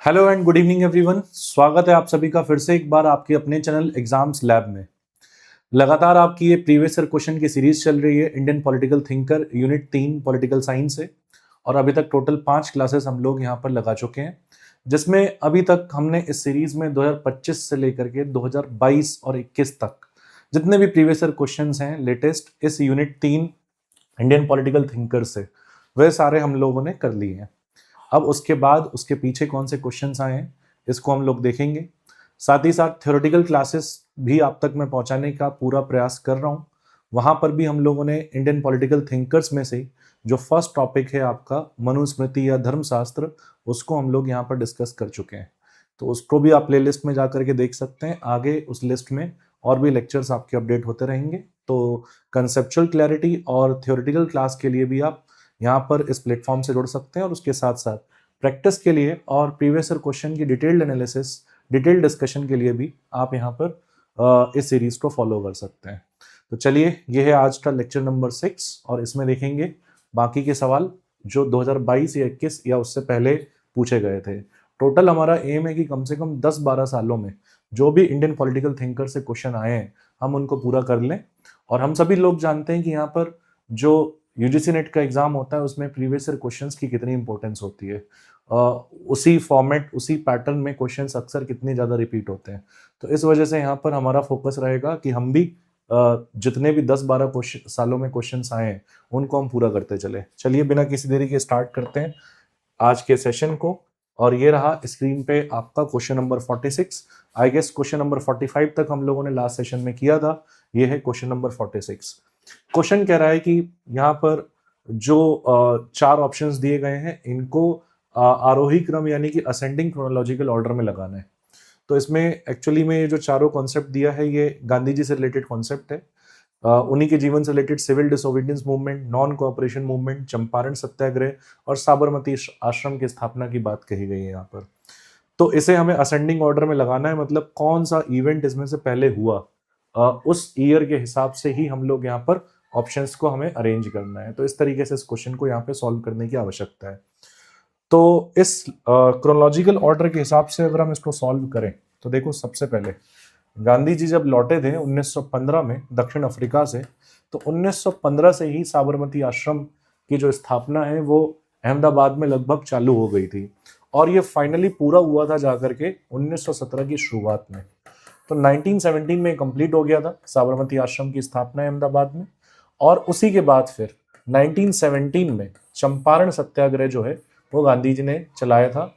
Hello and good evening everyone. स्वागत है आप सभी का फिर से एक बार आपके अपने चैनल एग्जाम्स लैब में। लगातार आपकी ये प्रीवियस ईयर क्वेश्चन की सीरीज चल रही है Indian political thinker unit 3 political science से। और अभी तक टोटल 5 क्लासेस हम लोग यहाँ पर लगा चुके हैं, जिसमें अभी तक हमने इस सीरीज में 2025 से लेकर के 2022 और 21 तक जितने भी प्रीवियस ईयर क्वेश्चन हैं लेटेस्ट इस यूनिट 3 इंडियन पॉलिटिकल थिंकर से, वह सारे हम लोगों ने कर लिए हैं। अब उसके बाद उसके पीछे कौन से क्वेश्चंस आए हैं इसको हम लोग देखेंगे। साथ ही साथ थ्योरेटिकल क्लासेस भी आप तक मैं पहुंचाने का पूरा प्रयास कर रहा हूं। वहां पर भी हम लोगों ने इंडियन पॉलिटिकल थिंकर्स में से जो फर्स्ट टॉपिक है आपका मनुस्मृति या धर्मशास्त्र, उसको हम लोग यहाँ पर डिस्कस कर चुके हैं। तो उसको भी आप प्ले लिस्ट में जा करके देख सकते हैं। आगे उस लिस्ट में और भी लेक्चर्स आपके अपडेट होते रहेंगे। तो कंसेप्चुअल क्लैरिटी और थ्योरेटिकल क्लास के लिए भी आप यहाँ पर इस प्लेटफॉर्म से जुड़ सकते हैं, और उसके साथ साथ प्रैक्टिस के लिए और प्रीवियस ईयर क्वेश्चन की डिटेल्ड एनालिसिस, डिटेल्ड डिस्कशन के लिए भी आप यहाँ पर इस सीरीज को फॉलो कर सकते हैं। तो चलिए, ये है आज का लेक्चर नंबर 6 और इसमें देखेंगे बाकी के सवाल जो 2022 या 21 या उससे पहले पूछे गए थे। टोटल हमारा एम है कि कम से कम 10-12 सालों में जो भी इंडियन पॉलिटिकल थिंकर से क्वेश्चन आए हैं हम उनको पूरा कर लें। और हम सभी लोग जानते हैं कि यहाँ पर जो यूजीसी नेट का एग्जाम होता है उसमें प्रीवियस ईयर क्वेश्चंस की कितनी इंपॉर्टेंस होती है। उसी फॉर्मेट, उसी पैटर्न में क्वेश्चंस अक्सर कितने ज़्यादा रिपीट होते हैं। तो इस वजह से यहाँ पर हमारा फोकस रहेगा कि हम भी जितने भी 10-12 सालों में क्वेश्चंस आए हैं उनको हम पूरा करते चले। चलिए, बिना किसी देरी के स्टार्ट करते हैं आज के सेशन को। और ये रहा स्क्रीन पे आपका question number 46। I guess question number 45 तक हम लोगों ने लास्ट सेशन में किया था। ये है क्वेश्चन नंबर 46। क्वेश्चन कह रहा है कि यहाँ पर जो 4 ऑप्शंस दिए गए हैं इनको आरोही क्रम यानी कि असेंडिंग क्रोनोलॉजिकल ऑर्डर में लगाना है। तो इसमें एक्चुअली में जो चारों कॉन्सेप्ट दिया है ये गांधी जी से रिलेटेड कॉन्सेप्ट है। उन्हीं के जीवन से related civil disobedience movement, non cooperation movement, Champaran Satyagraha और साबरमती आश्रम की स्थापना की बात कही गई है यहाँ पर। तो इसे हमें असेंडिंग ऑर्डर में लगाना है, मतलब कौन सा इवेंट इसमें से पहले हुआ उस ईयर के हिसाब से ही हम लोग यहाँ पर ऑप्शंस को हमें अरेंज करना है। तो इस तरीके से इस क्वेश्चन को यहाँ पे सॉल्व करने की आवश्यकता है। तो इस क्रोनोलॉजिकल ऑर्डर के हिसाब से अगर हम इसको सॉल्व करें तो देखो, सबसे पहले गांधी जी जब लौटे थे 1915 में दक्षिण अफ्रीका से, तो 1915 से ही साबरमती आश्रम की जो स्थापना है वो अहमदाबाद में लगभग चालू हो गई थी, और ये फाइनली पूरा हुआ था जाकर के 1917 की शुरुआत में। तो 1917 में कंप्लीट हो गया था साबरमती आश्रम की स्थापना अहमदाबाद में। और उसी के बाद फिर 1917 में चंपारण सत्याग्रह जो है वो गांधी जी ने चलाया था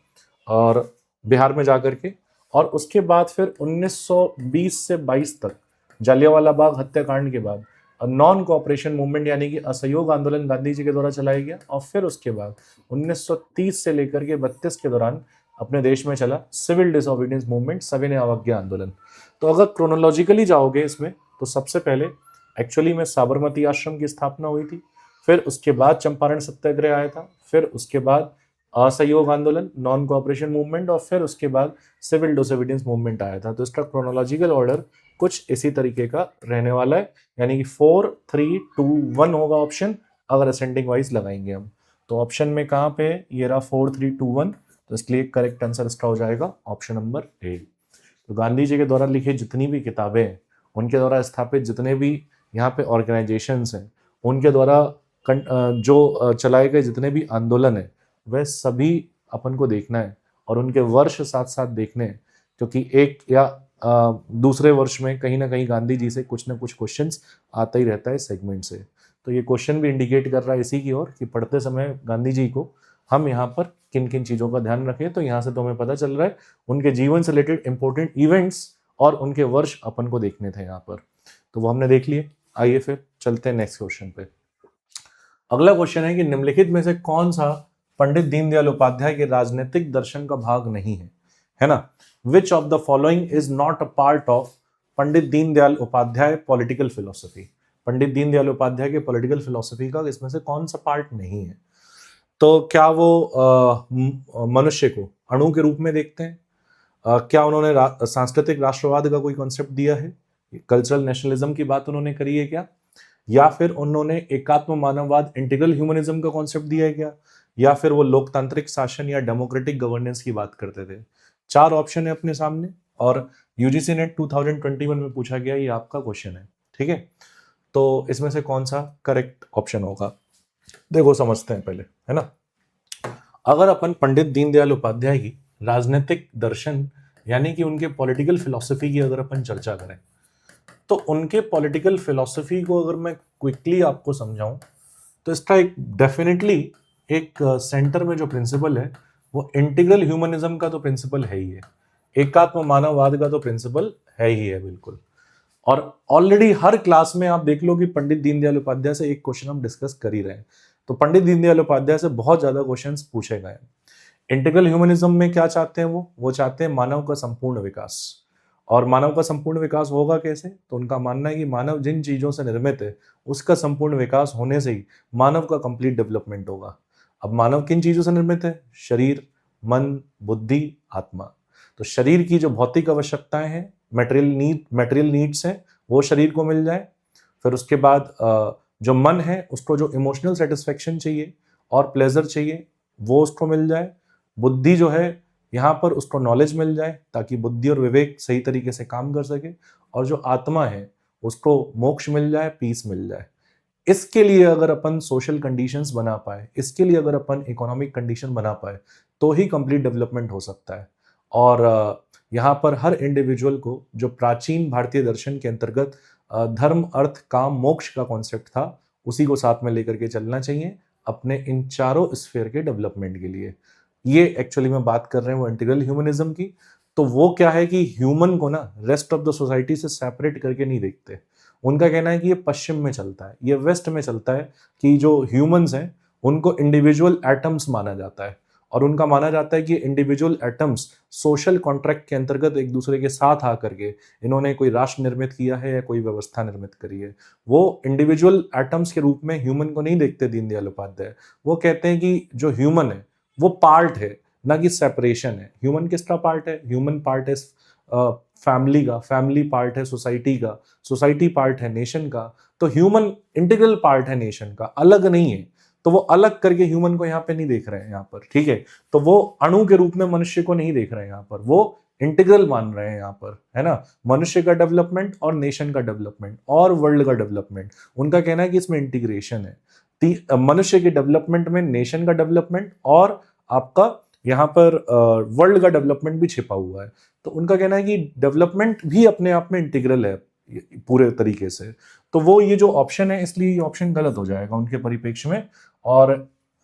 और बिहार में जाकर के। और उसके बाद फिर 1920 से 22 तक जालियांवाला बाग हत्याकांड के बाद नॉन कोऑपरेशन मूवमेंट यानी कि असहयोग आंदोलन गांधी जी के द्वारा चलाया गया। और फिर उसके बाद 1930 से लेकर के 32 के दौरान अपने देश में चला सिविल डिसोबीडियंस मूवमेंट, सविनय अवज्ञा आंदोलन। तो अगर क्रोनोलॉजिकली जाओगे इसमें तो सबसे पहले एक्चुअली में साबरमती आश्रम की स्थापना हुई थी, फिर उसके बाद चंपारण सत्याग्रह आया था, फिर उसके बाद असहयोग आंदोलन, नॉन कोऑपरेशन मूवमेंट, और फिर उसके बाद सिविल डिसोबीडियंस मूवमेंट आया था। तो इसका क्रोनोलॉजिकल ऑर्डर कुछ इसी तरीके का रहने वाला है, यानी कि 4, 3, 2, 1 होगा ऑप्शन अगर असेंडिंग वाइज लगाएंगे हम। तो ऑप्शन में कहाँ पे है, ये रहा 4, 3, 2, 1। तो इसके लिए करेक्ट आंसर इसका हो जाएगा ऑप्शन नंबर ए। तो गांधी जी के द्वारा लिखी जितनी भी किताबें हैं, उनके द्वारा स्थापित जितने भी यहाँ पे ऑर्गेनाइजेशंस हैं, उनके द्वारा जो चलाए गए जितने भी आंदोलन है वह सभी अपन को देखना है और उनके वर्ष साथ साथ देखने हैं, क्योंकि एक या दूसरे वर्ष में कहीं ना कहीं गांधी जी से कुछ ना कुछ क्वेश्चंस आता ही रहता है सेगमेंट से। तो ये क्वेश्चन भी इंडिकेट कर रहा है इसी की ओर कि पढ़ते समय गांधी जी को हम यहाँ पर किन किन चीज़ों का ध्यान रखें। तो यहाँ से तो हमें पता चल रहा है उनके जीवन से रिलेटेड इंपॉर्टेंट इवेंट्स और उनके वर्ष अपन को देखने थे यहाँ पर, तो वो हमने देख लिए। आइए फिर चलते हैं नेक्स्ट क्वेश्चन पे। अगला क्वेश्चन है कि निम्नलिखित में से कौन सा पंडित दीनदयाल उपाध्याय के राजनीतिक दर्शन का भाग नहीं है ना। Which of the following is not a part of Pandit Deendayal Upadhyaya political philosophy. Pandit Deendayal Upadhyaya के पॉलिटिकल फिलोसफी का इसमें से कौन सा पार्ट नहीं है। तो क्या वो मनुष्य को अणु के रूप में देखते हैं? क्या उन्होंने सांस्कृतिक राष्ट्रवाद का कोई कॉन्सेप्ट दिया है? कल्चरल नेशनलिज्म की बात उन्होंने करी है क्या? या फिर उन्होंने एकात्म मानववाद, इंटीग्रल ह्यूमनिज्म का कॉन्सेप्ट दिया है क्या? या फिर वो लोकतांत्रिक शासन या डेमोक्रेटिक गवर्नेंस की बात करते थे। 4 ऑप्शन है अपने सामने और यूजीसी नेट 2021 में पूछा गया, ये आपका क्वेश्चन है, ठीक है। तो इसमें से कौन सा करेक्ट ऑप्शन होगा, देखो समझते हैं पहले, है ना। अगर अपन पंडित दीनदयाल उपाध्याय की राजनीतिक दर्शन यानी कि उनके पॉलिटिकल फिलॉसफी की अगर अपन चर्चा करें, तो उनके पॉलिटिकल फिलॉसफी को अगर मैं क्विकली आपको समझाऊं तो इसका एक डेफिनेटली एक सेंटर में जो प्रिंसिपल है वो इंटीग्रल ह्यूमनिज्म का तो प्रिंसिपल है ही है, एकात्म मानववाद का तो प्रिंसिपल है ही है बिल्कुल। और ऑलरेडी हर क्लास में आप देख लो कि पंडित दीनदयाल उपाध्याय से एक क्वेश्चन हम डिस्कस कर ही रहे हैं, तो पंडित दीनदयाल उपाध्याय से बहुत ज्यादा क्वेश्चंस पूछे गए। इंटीग्रल ह्यूमनिज्म में क्या चाहते हैं वो चाहते हैं मानव का संपूर्ण विकास। और मानव का संपूर्ण विकास होगा कैसे, तो उनका मानना है कि मानव जिन चीजों से निर्मित है उसका संपूर्ण विकास होने से ही मानव का कंप्लीट डेवलपमेंट होगा। अब मानव किन चीजों से निर्मित है, शरीर, मन, बुद्धि, आत्मा। तो शरीर की जो भौतिक आवश्यकताएं हैं, मटेरियल नीड्स हैं, वो शरीर को मिल जाए। फिर उसके बाद जो मन है उसको जो इमोशनल सेटिस्फेक्शन चाहिए और प्लेजर चाहिए वो उसको मिल जाए। बुद्धि जो है यहाँ पर उसको नॉलेज मिल जाए ताकि बुद्धि और विवेक सही तरीके से काम कर सके। और जो आत्मा है उसको मोक्ष मिल जाए, पीस मिल जाए। इसके लिए अगर अपन सोशल कंडीशंस बना पाए, इसके लिए अगर अपन इकोनॉमिक कंडीशन बना पाए, तो ही कंप्लीट डेवलपमेंट हो सकता है। और यहाँ पर हर इंडिविजुअल को जो प्राचीन भारतीय दर्शन के अंतर्गत धर्म, अर्थ, काम, मोक्ष का कॉन्सेप्ट था उसी को साथ में लेकर के चलना चाहिए अपने इन चारों स्फीयर के डेवलपमेंट के लिए। ये एक्चुअली में बात कर रहे हैं वो इंटीग्रल ह्यूमनिज्म की। तो वो क्या है कि ह्यूमन को ना रेस्ट ऑफ द सोसाइटी से सेपरेट करके नहीं देखते। उनका कहना है कि ये पश्चिम में चलता है, ये वेस्ट में चलता है कि जो ह्यूमंस हैं उनको इंडिविजुअल एटम्स माना जाता है। और उनका माना जाता है कि इंडिविजुअल एटम्स सोशल कॉन्ट्रैक्ट के अंतर्गत एक दूसरे के साथ आकर के इन्होंने कोई राष्ट्र निर्मित किया है या कोई व्यवस्था निर्मित करी है। वो इंडिविजुअल एटम्स के रूप में ह्यूमन को नहीं देखते दीनदयाल उपाध्याय। वो कहते हैं कि जो ह्यूमन है वो पार्ट है, ना कि सेपरेशन है। ह्यूमन किसका पार्ट है, ह्यूमन पार्ट है फैमिली का, फैमिली पार्ट है सोसाइटी का, सोसाइटी पार्ट है नेशन का। तो ह्यूमन इंटीग्रल पार्ट है नेशन का, अलग नहीं है। तो वो अलग करके ह्यूमन को यहाँ पे नहीं देख रहे हैं यहाँ पर, ठीक है। तो वो अणु के रूप में मनुष्य को नहीं देख रहे हैं यहाँ पर, वो इंटीग्रल मान रहे हैं यहाँ पर, है ना। मनुष्य का डेवलपमेंट और नेशन का डेवलपमेंट और वर्ल्ड का डेवलपमेंट, उनका कहना है कि इसमें इंटीग्रेशन है। मनुष्य के डेवलपमेंट में नेशन का डेवलपमेंट और आपका यहाँ पर वर्ल्ड का डेवलपमेंट भी छिपा हुआ है। तो उनका कहना है कि डेवलपमेंट भी अपने आप में इंटीग्रल है पूरे तरीके से। तो वो ये जो ऑप्शन है, इसलिए ये ऑप्शन गलत हो जाएगा उनके परिप्रेक्ष्य में। और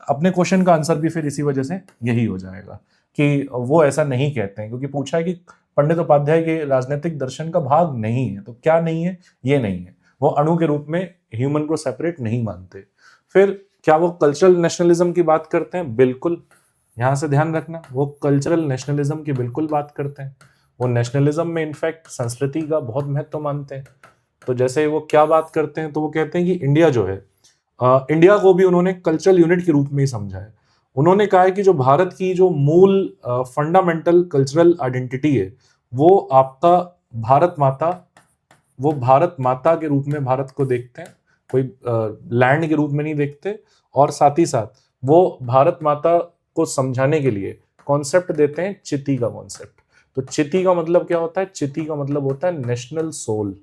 अपने क्वेश्चन का आंसर भी फिर इसी वजह से यही हो जाएगा कि वो ऐसा नहीं कहते हैं, क्योंकि पूछा है कि पंडित उपाध्याय के राजनीतिक दर्शन का भाग नहीं है। तो क्या नहीं है, ये नहीं है, वो अणु के रूप में ह्यूमन को सेपरेट नहीं मानते। फिर क्या वो कल्चरल नेशनलिज्म की बात करते हैं? बिल्कुल, यहां से ध्यान रखना, वो कल्चरल नेशनलिज्म की बिल्कुल बात करते हैं। वो नेशनलिज्म में इनफैक्ट संस्कृति का बहुत महत्व मानते हैं। तो जैसे वो क्या बात करते हैं, तो वो कहते हैं कि इंडिया जो है, इंडिया को भी उन्होंने कल्चरल यूनिट के रूप में ही समझा है। उन्होंने कहा है कि जो भारत की जो मूल फंडामेंटल कल्चरल आइडेंटिटी है वो आपका भारत माता, वो भारत माता के रूप में भारत को देखते हैं, कोई लैंड के रूप में नहीं देखते। और साथ ही साथ वो भारत माता को समझाने के लिए कॉन्सेप्ट देते हैं चिति का कॉन्सेप्ट। तो चिति का मतलब क्या होता है? चिति का मतलब होता है नेशनल सोल,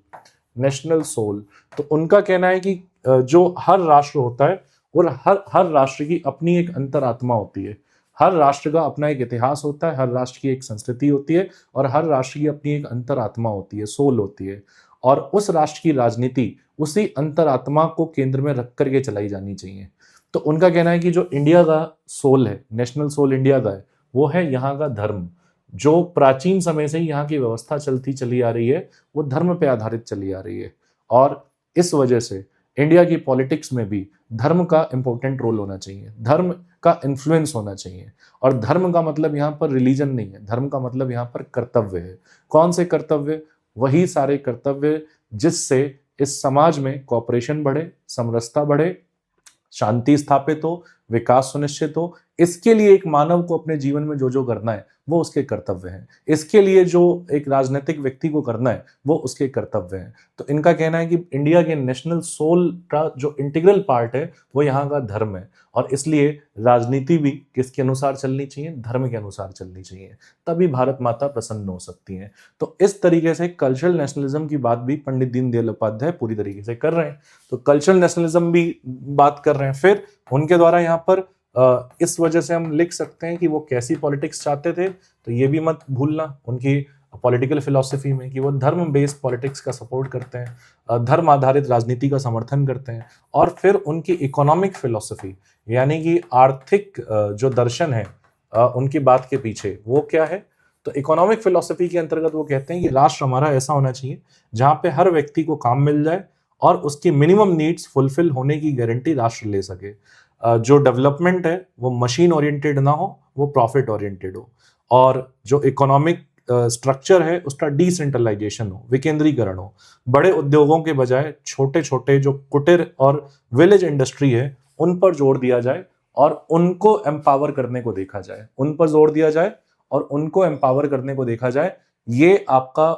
नेशनल सोल। तो उनका कहना है कि जो हर राष्ट्र होता है और हर राष्ट्र की अपनी एक अंतरात्मा होती है। हर राष्ट्र का अपना एक इतिहास होता है, हर राष्ट्र की एक संस्कृति होती है और हर राष्ट्र की अपनी एक अंतरात्मा होती है, सोल होती है। और उस राष्ट्र की राजनीति उसी अंतरात्मा को केंद्र में रख करके चलाई जानी चाहिए। तो उनका कहना है कि जो इंडिया का सोल है, नेशनल सोल इंडिया का है, वो है यहाँ का धर्म। जो प्राचीन समय से ही यहाँ की व्यवस्था चलती चली आ रही है वो धर्म पे आधारित चली आ रही है। और इस वजह से इंडिया की पॉलिटिक्स में भी धर्म का इंपॉर्टेंट रोल होना चाहिए, धर्म का इन्फ्लुएंस होना चाहिए। और धर्म का मतलब यहाँ पर रिलीजन नहीं है, धर्म का मतलब यहाँ पर कर्तव्य है। कौन से कर्तव्य? वही सारे कर्तव्य जिससे इस समाज में कोऑपरेशन बढ़े, समरसता बढ़े, शांति स्थापित हो, विकास सुनिश्चित हो, इसके लिए एक मानव को अपने जीवन में जो जो करना है वो उसके कर्तव्य हैं। इसके लिए जो एक राजनीतिक व्यक्ति को करना है वो उसके कर्तव्य हैं। तो इनका कहना है कि इंडिया के नेशनल सोल का जो इंटीग्रल पार्ट है वो यहाँ का धर्म है, और इसलिए राजनीति भी किसके अनुसार चलनी चाहिए? धर्म के अनुसार चलनी चाहिए, तभी भारत माता प्रसन्न हो सकती है। तो इस तरीके से कल्चरल नेशनलिज्म की बात भी पंडित दीनदयाल उपाध्याय पूरी तरीके से कर रहे हैं। तो कल्चरल नेशनलिज्म भी बात कर रहे हैं। फिर उनके द्वारा यहाँ पर इस वजह से हम लिख सकते हैं कि वो कैसी पॉलिटिक्स चाहते थे, तो ये भी मत भूलना उनकी पॉलिटिकल फिलॉसफी में कि वो धर्म बेस्ड पॉलिटिक्स का सपोर्ट करते हैं, धर्म आधारित राजनीति का समर्थन करते हैं। और फिर उनकी इकोनॉमिक फिलॉसफी यानी कि आर्थिक जो दर्शन है उनकी बात के पीछे वो क्या है? तो इकोनॉमिक फिलॉसफी के अंतर्गत वो कहते हैं कि राष्ट्र हमारा ऐसा होना चाहिए जहां पे हर व्यक्ति को काम मिल जाए और उसकी मिनिमम नीड्स फुलफिल होने की गारंटी राष्ट्र ले सके। जो डेवलपमेंट है वो मशीन ओरिएंटेड ना हो, वो प्रॉफिट ओरिएंटेड हो, और जो इकोनॉमिक स्ट्रक्चर है उसका डिसेंट्रलाइजेशन हो, विकेंद्रीकरण हो। बड़े उद्योगों के बजाय छोटे छोटे जो कुटीर और विलेज इंडस्ट्री है उन पर जोर दिया जाए और उनको एम्पावर करने को देखा जाए, उन पर जोर दिया जाए और उनको एम्पावर करने को देखा जाए। ये आपका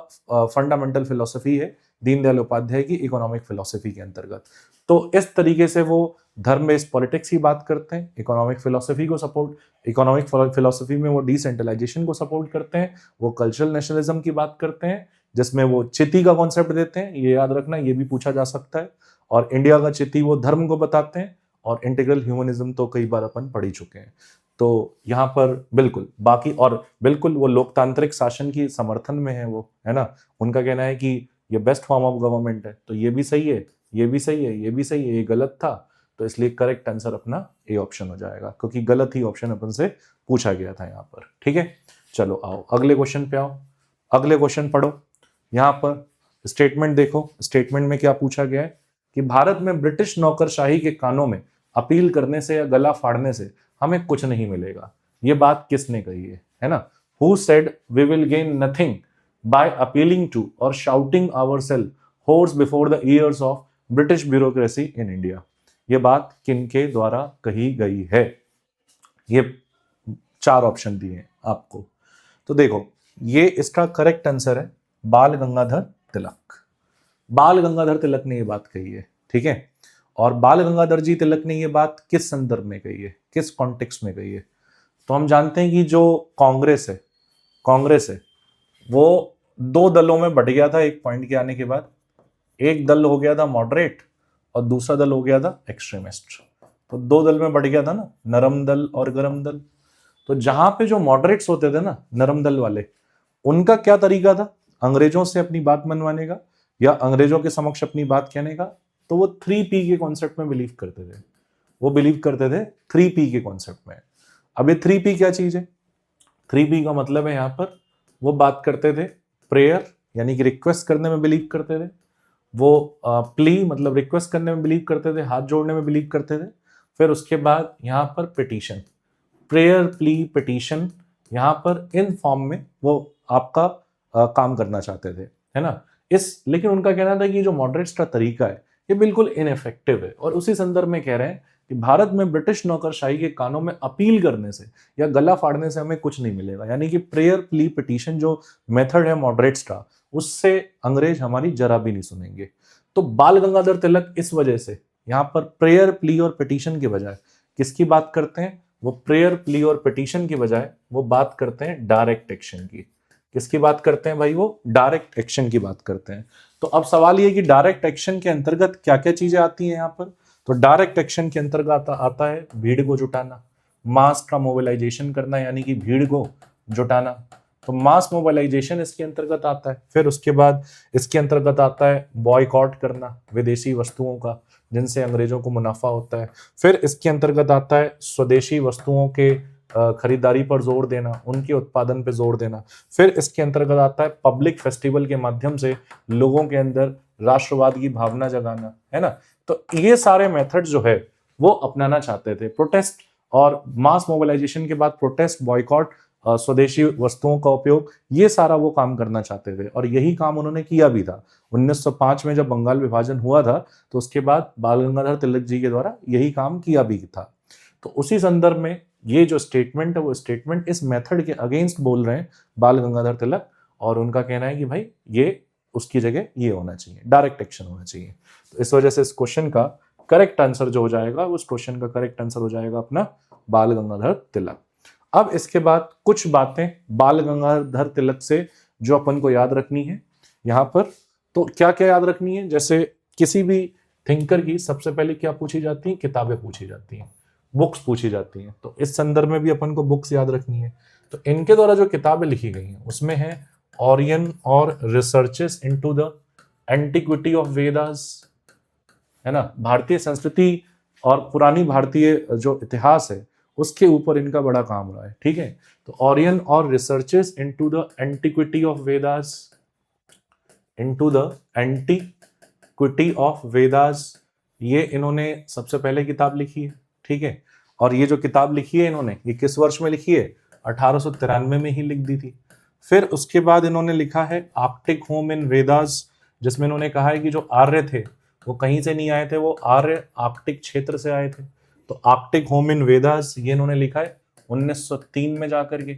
फंडामेंटल फिलॉसफी है दीनदयाल उपाध्याय की इकोनॉमिक फिलॉसफी के अंतर्गत। तो इस तरीके से वो धर्म बेस्ड पॉलिटिक्स की बात करते हैं, इकोनॉमिक फिलॉसफी को सपोर्ट, इकोनॉमिक फिलॉसफी में वो डिसेंट्रलाइजेशन को सपोर्ट करते हैं, वो कल्चरल नेशनलिज्म की बात करते हैं जिसमें वो चिति का कॉन्सेप्ट देते हैं, ये याद रखना, ये भी पूछा जा सकता है। और इंडिया का चिति वो धर्म को बताते हैं, और इंटीग्रल ह्यूमनिज्म तो कई बार अपन पढ़ ही चुके हैं। तो यहाँ पर बिल्कुल बाकी, और बिल्कुल वो लोकतांत्रिक शासन की समर्थन में है वो, है ना। उनका कहना है कि ये बेस्ट फॉर्म ऑफ गवर्नमेंट है, तो ये भी सही है, ये भी सही है, ये भी सही है, ये गलत था, तो इसलिए करेक्ट आंसर अपना ए ऑप्शन हो जाएगा, क्योंकि गलत ही ऑप्शन अपन से पूछा गया था यहाँ पर। ठीक है, चलो आओ अगले क्वेश्चन पे आओ। अगले क्वेश्चन पढ़ो। यहाँ पर स्टेटमेंट देखो, स्टेटमेंट में क्या पूछा गया है कि भारत में ब्रिटिश नौकरशाही के कानों में अपील करने से या गला फाड़ने से हमें कुछ नहीं मिलेगा। ये बात किसने कही है ना? Who said we will gain nothing by appealing to or shouting ourselves hoarse before the ears of British bureaucracy in India? ये बात किनके द्वारा कही गई है? ये 4 ऑप्शन दिए हैं आपको, तो देखो ये इसका करेक्ट आंसर है बाल गंगाधर तिलक। बाल गंगाधर तिलक ने ये बात कही है, ठीक है। और बाल गंगाधर जी तिलक ने ये बात किस संदर्भ में कही है, किस कॉन्टेक्स्ट में कही है? तो हम जानते हैं कि जो कांग्रेस है वो 2 दलों में बट गया था एक पॉइंट के आने के बाद। एक दल हो गया था मॉडरेट और दूसरा दल हो गया था एक्सट्रीमिस्ट। तो 2 दल में बट गया था ना, नरम दल और गरम दल। तो जहां पे जो मॉडरेट्स होते थे ना, नरम दल वाले, उनका क्या तरीका था अंग्रेजों से अपनी बात मनवाने का या अंग्रेजों के समक्ष अपनी बात कहने का? तो वो 3P के कॉन्सेप्ट में बिलीव करते थे। वो बिलीव करते थे 3P के कॉन्सेप्ट में। अब ये 3P क्या चीज है? 3P का मतलब है यहाँ पर वो बात करते थे प्रेयर यानी कि रिक्वेस्ट करने में बिलीव करते थे, वो प्ली मतलब रिक्वेस्ट करने में बिलीव करते थे, हाथ जोड़ने में बिलीव करते थे। फिर उसके बाद यहाँ पर पिटीशन, प्रेयर प्ली पिटीशन, यहाँ पर इन फॉर्म में वो आपका काम करना चाहते थे, है ना। लेकिन उनका कहना था कि जो मॉडरेट्स का तरीका है ये बिल्कुल इनइफेक्टिव है, और उसी संदर्भ में कह रहे हैं कि भारत में ब्रिटिश नौकरशाही के कानों में अपील करने से या गला फाड़ने से हमें कुछ नहीं मिलेगा। यानी कि प्रेयर प्ली पिटीशन जो मेथड है मॉडरेट्स का, उससे अंग्रेज हमारी जरा भी नहीं सुनेंगे। तो बाल गंगाधर तिलक इस वजह से यहाँ पर प्रेयर प्ली और पिटीशन के बजाय किसकी बात करते हैं? वो प्रेयर प्ली और पिटीशन की बजाय वो बात करते हैं डायरेक्ट एक्शन की। किसकी बात करते हैं भाई? वो डायरेक्ट एक्शन की बात करते हैं। तो अब सवाल ये कि डायरेक्ट एक्शन के अंतर्गत क्या क्या चीजें आती हैं यहाँ पर? तो डायरेक्ट एक्शन के अंतर्गत आता है भीड़ को जुटाना, मास का मोबिलाइजेशन करना यानी कि भीड़ को जुटाना। तो मास मोबिलाइजेशन इसके अंतर्गत आता है। फिर उसके बाद इसके अंतर्गत आता है बॉयकॉट करना विदेशी वस्तुओं का जिनसे अंग्रेजों को मुनाफा होता है। फिर इसके अंतर्गत आता है स्वदेशी वस्तुओं के खरीदारी पर जोर देना, उनके उत्पादन पर जोर देना। फिर इसके अंतर्गत आता है पब्लिक फेस्टिवल के माध्यम से लोगों के अंदर राष्ट्रवाद की भावना जगाना, है ना। तो ये सारे मेथड जो है वो अपनाना चाहते थे। प्रोटेस्ट और मास मोबिलाइजेशन के बाद प्रोटेस्ट, बॉयकॉट, स्वदेशी वस्तुओं का उपयोग, ये सारा वो काम करना चाहते थे और यही काम उन्होंने किया भी था। 1905 में जब बंगाल विभाजन हुआ था तो उसके बाद बाल गंगाधर तिलक जी के द्वारा यही काम किया भी था। तो उसी संदर्भ में ये जो स्टेटमेंट है वो स्टेटमेंट इस मेथड के अगेंस्ट बोल रहे हैं बाल गंगाधर तिलक, और उनका कहना है कि भाई ये उसकी जगह ये होना चाहिए, डायरेक्ट एक्शन होना चाहिए। तो इस वजह से इस क्वेश्चन का करेक्ट आंसर जो हो जाएगा, उस क्वेश्चन का करेक्ट आंसर हो जाएगा अपना बाल गंगाधर तिलक। अब इसके बाद कुछ बातें बाल गंगाधर तिलक से जो अपन को याद रखनी है यहाँ पर, तो क्या क्या याद रखनी है, जैसे किसी भी थिंकर की सबसे पहले क्या पूछी जाती है, किताबें पूछी जाती हैं, बुक्स पूछी जाती हैं। तो इस संदर्भ में भी अपन को बुक्स याद रखनी है। तो इनके द्वारा जो किताबें लिखी गई हैं उसमें है ओरियन और researches into the antiquity of Vedas, है ना, भारतीय संस्कृति और पुरानी भारतीय जो इतिहास है उसके ऊपर इनका बड़ा काम रहा है। ठीक है, तो ओरियन और researches into the antiquity of Vedas, into the antiquity of Vedas, ये इन्होंने सबसे पहले किताब लिखी है। ठीक है, और ये जो किताब लिखी है इन्होंने, ये किस वर्ष में लिखी है, 1893 में ही लिख दी थी। फिर उसके बाद इन्होंने लिखा है आर्कटिक होम इन वेदास, जिसमें इन्होंने कहा है कि जो आर्य थे वो कहीं से नहीं आए थे, वो आर्य आर्कटिक क्षेत्र से आए थे। तो आर्कटिक होम इन वेदास ये इन्होंने लिखा है 1903 में जाकर के।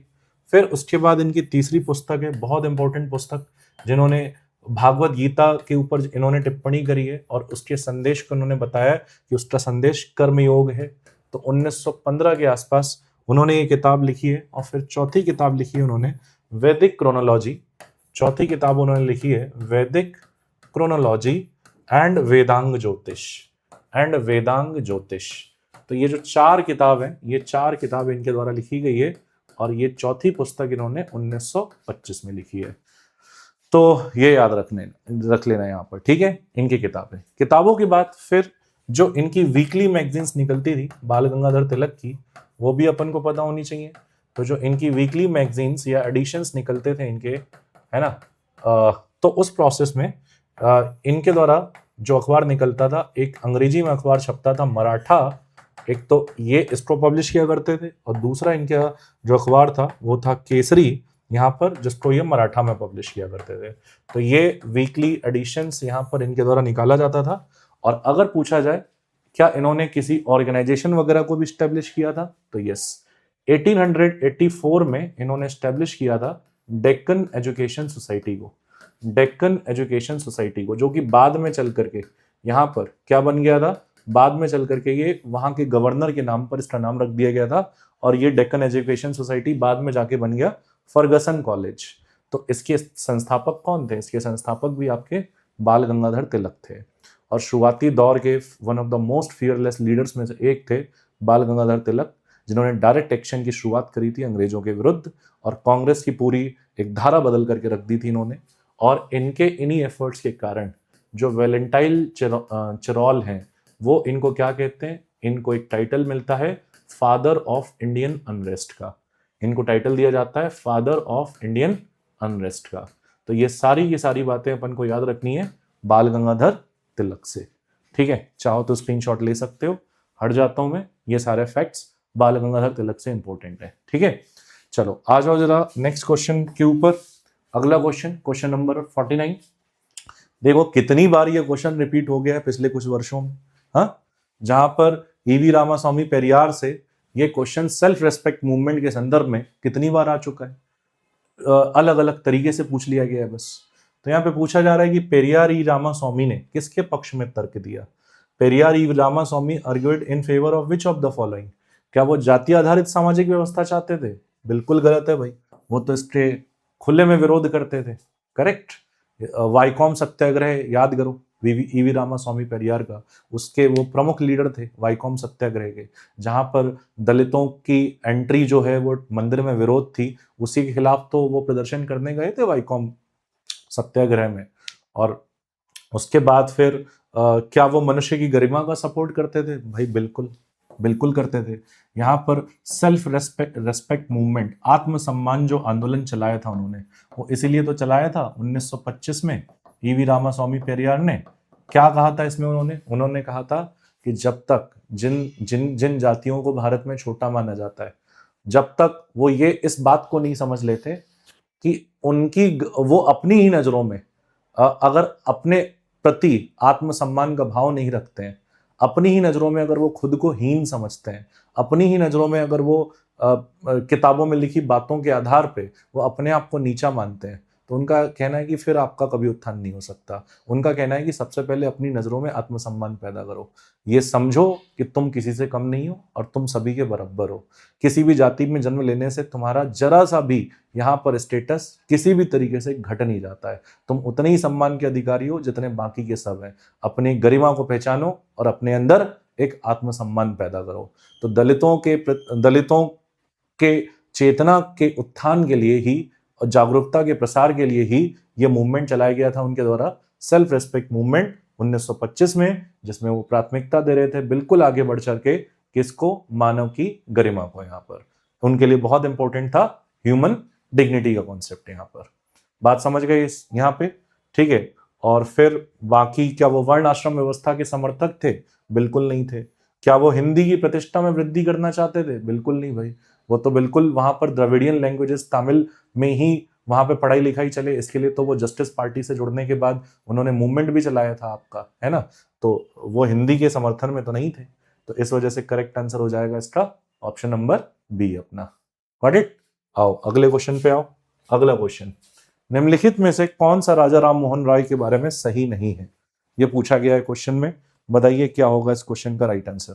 फिर उसके बाद इनकी तीसरी पुस्तक है, बहुत इंपॉर्टेंट पुस्तक, जिन्होंने भागवत गीता के ऊपर इन्होंने टिप्पणी करी है और उसके संदेश को इन्होंने बताया कि उसका संदेश कर्मयोग है। तो 1915 के आसपास उन्होंने ये किताब लिखी है। और फिर चौथी किताब लिखी है उन्होंने वैदिक क्रोनोलॉजी, चौथी किताब उन्होंने लिखी है वैदिक क्रोनोलॉजी एंड वेदांग ज्योतिष, एंड वेदांग ज्योतिष। तो ये जो चार किताब है, ये चार किताब इनके द्वारा लिखी गई है, और ये चौथी पुस्तक इन्होंने 1925 में लिखी है। तो ये याद रख लेना यहाँ पर। ठीक है, इनकी किताबें, किताबों की बात, फिर जो इनकी वीकली मैगजीन्स निकलती थी बाल गंगाधर तिलक की, वो भी अपन को पता होनी चाहिए। तो जो इनकी वीकली मैगजीन्स या एडिशंस निकलते थे इनके, है ना, तो उस प्रोसेस में इनके द्वारा जो अखबार निकलता था, एक अंग्रेजी में अखबार छपता था मराठा, एक तो ये इसको पब्लिश किया करते थे, और दूसरा इनका जो अखबार था वो था केसरी, यहाँ पर, जिसको ये मराठा में पब्लिश किया करते थे। तो ये वीकली एडिशंस यहाँ पर इनके द्वारा निकाला जाता था। और अगर पूछा जाए क्या इन्होंने किसी ऑर्गेनाइजेशन वगैरह को भी स्टैब्लिश किया था, तो यस, 1884 में इन्होंने स्टैब्लिश किया था डेक्कन एजुकेशन सोसाइटी को, डेक्कन एजुकेशन सोसाइटी को, जो कि बाद में चल करके यहाँ पर क्या बन गया था, बाद में चल करके ये वहाँ के गवर्नर के नाम पर इसका नाम रख दिया गया था, और ये डेक्कन एजुकेशन सोसाइटी बाद में जाके बन गया फर्गसन कॉलेज। तो इसके संस्थापक कौन थे, इसके संस्थापक भी आपके बाल गंगाधर तिलक थे, और शुरुआती दौर के one of the most fearless leaders में से एक थे बाल गंगाधर तिलक, जिन्होंने डायरेक्ट एक्शन की शुरुआत करी थी अंग्रेजों के विरुद्ध, और कांग्रेस की पूरी एक धारा बदल करके रख दी थी इन्होंने। और इनके इन्हीं एफर्ट्स के कारण जो वैलेंटाइन चिरॉल हैं, वो इनको क्या कहते हैं, इनको एक टाइटल मिलता है फादर ऑफ इंडियन अनरेस्ट का, इनको टाइटल दिया जाता है फादर ऑफ इंडियन अनरेस्ट का। तो ये सारी बातें अपन को याद रखनी है बाल गंगाधर तिलक से। ठीक है, चाहो तो स्क्रीनशॉट ले सकते हो, हट जाता हूं मैं, ये सारे फैक्ट्स बाल गंगाधर तिलक से इंपॉर्टेंट है। ठीक है, चलो आ जाओ जरा नेक्स्ट क्वेश्चन के ऊपर। अगला क्वेश्चन, क्वेश्चन नंबर 49। देखो कितनी बार ये क्वेश्चन रिपीट हो गया है पिछले कुछ वर्षों में, हाँ, जहां पर ईवी रामास्वामी पेरियार से ये क्वेश्चन सेल्फ रेस्पेक्ट मूवमेंट के संदर्भ में कितनी बार आ चुका है, अलग अलग तरीके से पूछ लिया गया है बस। तो यहाँ पे पूछा जा रहा है कि पेरियार ई रामास्वामी ने किसके पक्ष में तर्क दिया। Periyar E Ramaswamy argued in favour of which of the following. क्या वो जाति आधारित सामाजिक व्यवस्था चाहते थे? बिल्कुल गलत है भाई, वो तो इसके खुले में विरोध करते थे। करेक्ट, वाइकॉम सत्याग्रह याद करो, ईवी रामास्वामी पेरियार का, उसके वो प्रमुख लीडर थे वाइकॉम सत्याग्रह के, जहां पर दलितों की एंट्री जो है वो मंदिर में विरोध थी, उसी के खिलाफ तो वो प्रदर्शन करने गए थे वाइकॉम सत्याग्रह में। और उसके बाद फिर क्या वो मनुष्य की गरिमा का सपोर्ट करते थे? भाई बिल्कुल बिल्कुल करते थे। यहाँ पर सेल्फ रेस्पेक्ट मूवमेंट, आत्मसम्मान जो आंदोलन चलाया था उन्होंने, वो इसीलिए तो चलाया था 1925 में। ईवी रामास्वामी पेरियार ने क्या कहा था इसमें, उन्होंने कहा था कि जब तक जिन जातियों को भारत में छोटा माना जाता है, जब तक वो ये इस बात को नहीं समझ लेते कि वो अपनी ही नजरों में अगर अपने प्रति आत्मसम्मान का भाव नहीं रखते हैं, अपनी ही नज़रों में अगर वो खुद को हीन समझते हैं, अपनी ही नज़रों में अगर वो किताबों में लिखी बातों के आधार पे वो अपने आप को नीचा मानते हैं, तो उनका कहना है कि फिर आपका कभी उत्थान नहीं हो सकता। उनका कहना है कि सबसे पहले अपनी नज़रों में आत्मसम्मान पैदा करो, ये समझो कि तुम किसी से कम नहीं हो और तुम सभी के बराबर हो। किसी भी जाति में जन्म लेने से तुम्हारा जरा सा भी यहाँ पर स्टेटस किसी भी तरीके से घट नहीं जाता है। तुम उतने ही सम्मान के अधिकारी हो जितने बाकी के सब हैं। अपनी गरिमा को पहचानो और अपने अंदर एक आत्मसम्मान पैदा करो। तो दलितों के चेतना के उत्थान के लिए ही और जागरूकता के प्रसार के लिए ही ये मूवमेंट चलाया गया था उनके द्वारा, सेल्फ रेस्पेक्ट मूवमेंट 1925 में, जिसमें वो प्राथमिकता दे रहे थे बिल्कुल आगे बढ़ चढ़ के किसको, मानव की गरिमा को। यहाँ पर उनके लिए बहुत इंपॉर्टेंट था ह्यूमन डिग्निटी का कॉन्सेप्ट। यहाँ पर बात समझ गए इस यहाँ पे, ठीक है। और फिर बाकी क्या वो वर्ण आश्रम व्यवस्था के समर्थक थे? बिल्कुल नहीं थे। क्या वो हिंदी की प्रतिष्ठा में वृद्धि करना चाहते थे? बिल्कुल नहीं भाई। वो तो बिल्कुल वहां पर द्रविडियन लैंग्वेजेस तमिल में ही वहां पे पढ़ाई लिखाई चले, इसके लिए तो वो जस्टिस पार्टी से जुड़ने के बाद उन्होंने मूवमेंट भी चलाया था आपका, है ना। तो वो हिंदी के समर्थन में तो नहीं थे। तो इस वजह से करेक्ट आंसर हो जाएगा इसका ऑप्शन नंबर बी अपना। Got it. आओ अगले क्वेश्चन पे आओ। अगला क्वेश्चन, निम्नलिखित में से कौन सा राजा राम मोहन राय के बारे में सही नहीं है? ये पूछा गया है क्वेश्चन में। बताइए क्या होगा इस क्वेश्चन का राइट आंसर।